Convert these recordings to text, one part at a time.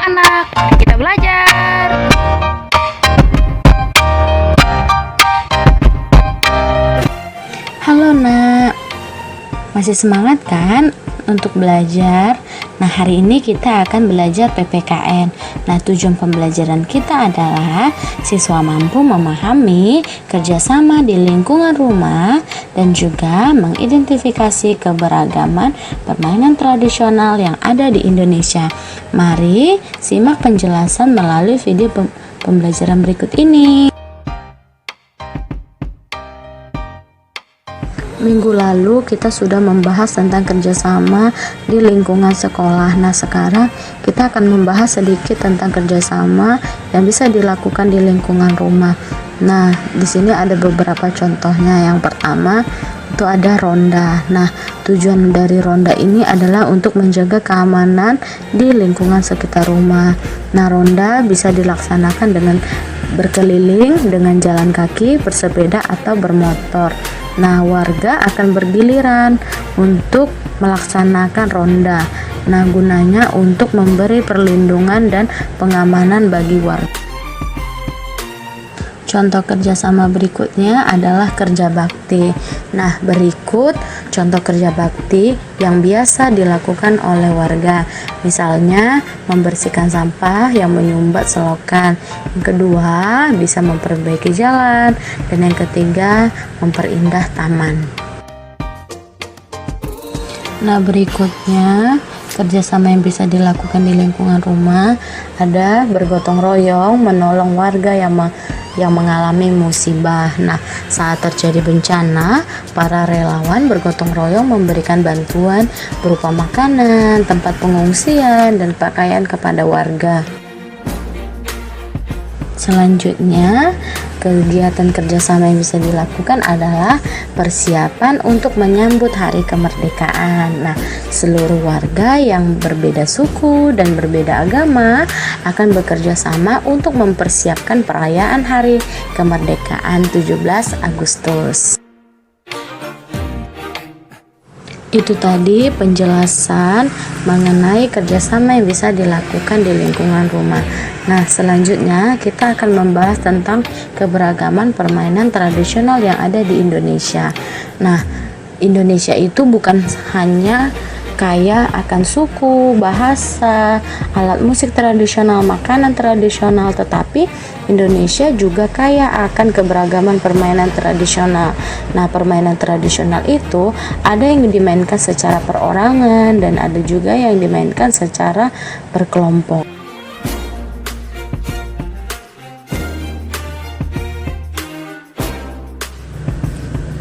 anak-anak, mari kita belajar. Halo nak, masih semangat kan untuk belajar? Nah, hari ini kita akan belajar PPKN. Nah, tujuan pembelajaran kita adalah siswa mampu memahami kerjasama di lingkungan rumah dan juga mengidentifikasi keberagaman permainan tradisional yang ada di Indonesia. Mari simak penjelasan melalui video pembelajaran berikut ini. Minggu lalu kita sudah membahas tentang kerjasama di lingkungan sekolah. Nah, sekarang kita akan membahas sedikit tentang kerjasama yang bisa dilakukan di lingkungan rumah. Nah, di sini ada beberapa contohnya. Yang pertama itu ada ronda. Nah, tujuan dari ronda ini adalah untuk menjaga keamanan di lingkungan sekitar rumah. Nah, ronda bisa dilaksanakan dengan berkeliling dengan jalan kaki, bersepeda, atau bermotor. Nah, warga akan bergiliran untuk melaksanakan ronda. Nah, gunanya untuk memberi perlindungan dan pengamanan bagi warga. Contoh kerjasama berikutnya adalah kerja bakti. Nah, berikut contoh kerja bakti yang biasa dilakukan oleh warga. Misalnya, membersihkan sampah yang menyumbat selokan. Yang kedua, bisa memperbaiki jalan. Dan yang ketiga, memperindah taman. Nah, berikutnya kerjasama yang bisa dilakukan di lingkungan rumah ada bergotong royong menolong warga yang mengalami musibah. Nah, saat terjadi bencana, para relawan bergotong royong memberikan bantuan berupa makanan, tempat pengungsian, dan pakaian kepada warga. Selanjutnya, kegiatan kerjasama yang bisa dilakukan adalah persiapan untuk menyambut hari kemerdekaan. Nah, seluruh warga yang berbeda suku dan berbeda agama akan bekerja sama untuk mempersiapkan perayaan hari kemerdekaan 17 Agustus. Itu tadi penjelasan mengenai kerjasama yang bisa dilakukan di lingkungan rumah. Nah, selanjutnya kita akan membahas tentang keberagaman permainan tradisional yang ada di Indonesia. Nah, Indonesia itu bukan hanya kaya akan suku, bahasa, alat musik tradisional, makanan tradisional, tetapi Indonesia juga kaya akan keberagaman permainan tradisional. Nah, permainan tradisional itu ada yang dimainkan secara perorangan dan ada juga yang dimainkan secara berkelompok.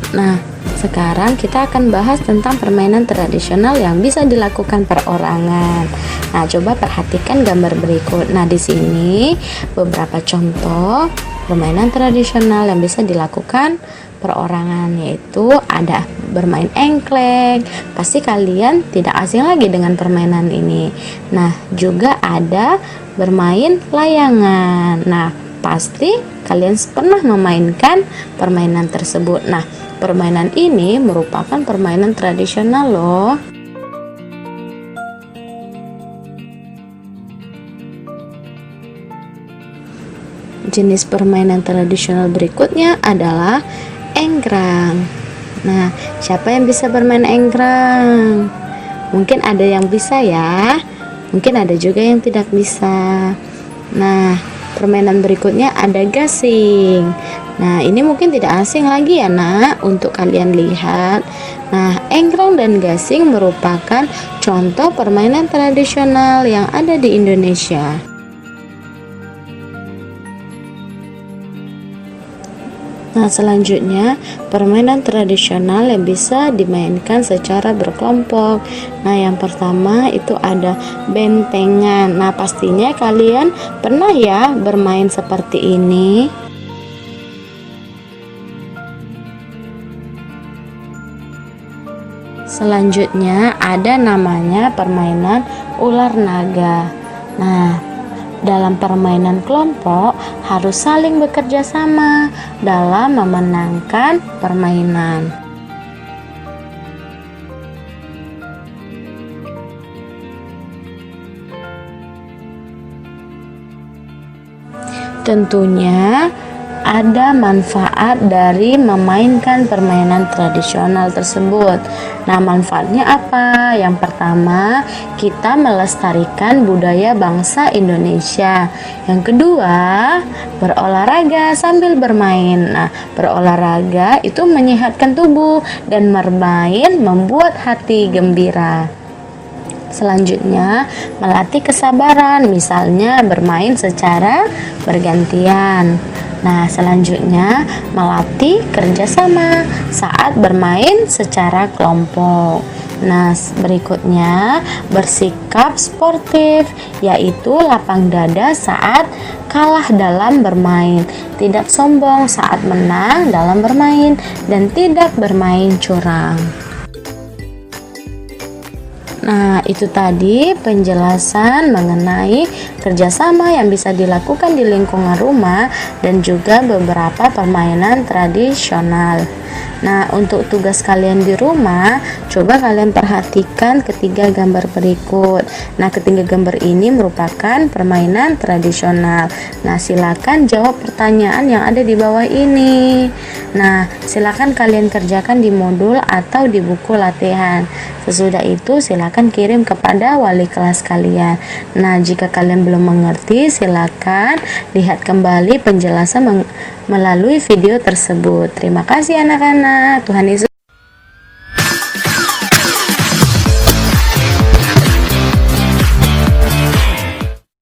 Nah, sekarang kita akan bahas tentang permainan tradisional yang bisa dilakukan perorangan. Nah, coba perhatikan gambar berikut. Nah, di sini beberapa contoh permainan tradisional yang bisa dilakukan perorangan, yaitu ada bermain engkleng. Pasti kalian tidak asing lagi dengan permainan ini. Nah, juga ada bermain layangan. Nah, pasti kalian pernah memainkan permainan tersebut. Nah, permainan ini merupakan permainan tradisional loh. Jenis permainan tradisional berikutnya adalah engkrang. Nah, siapa yang bisa bermain engkrang? Mungkin ada yang bisa ya, mungkin ada juga yang tidak bisa. Nah, permainan berikutnya ada gasing. Nah, ini mungkin tidak asing lagi ya nak untuk kalian lihat. Nah, engkrang dan gasing merupakan contoh permainan tradisional yang ada di Indonesia. Nah, selanjutnya permainan tradisional yang bisa dimainkan secara berkelompok. Nah, yang pertama itu ada bentengan. Nah, pastinya kalian pernah ya bermain seperti ini. Selanjutnya ada namanya permainan ular naga. Nah, dalam permainan kelompok harus saling bekerja sama dalam memenangkan permainan. Tentunya ada manfaat dari memainkan permainan tradisional tersebut. Nah, manfaatnya apa? Yang pertama, kita melestarikan budaya bangsa Indonesia. Yang kedua, berolahraga sambil bermain. Nah, berolahraga itu menyehatkan tubuh dan bermain membuat hati gembira. Selanjutnya, melatih kesabaran, misalnya bermain secara bergantian. Nah, selanjutnya melatih kerjasama saat bermain secara kelompok. Nah, berikutnya bersikap sportif, yaitu lapang dada saat kalah dalam bermain, tidak sombong saat menang dalam bermain, dan tidak bermain curang. Nah, itu tadi penjelasan mengenai kerjasama yang bisa dilakukan di lingkungan rumah dan juga beberapa permainan tradisional. Nah, untuk tugas kalian di rumah, coba kalian perhatikan ketiga gambar berikut. Nah, ketiga gambar ini merupakan permainan tradisional. Nah, silakan jawab pertanyaan yang ada di bawah ini. Nah, silakan kalian kerjakan di modul atau di buku latihan. Sesudah itu silakan kirim kepada wali kelas kalian. Nah, jika kalian belum mengerti, silakan lihat kembali penjelasan melalui video tersebut. Terima kasih anak-anak. Tuhan Yesus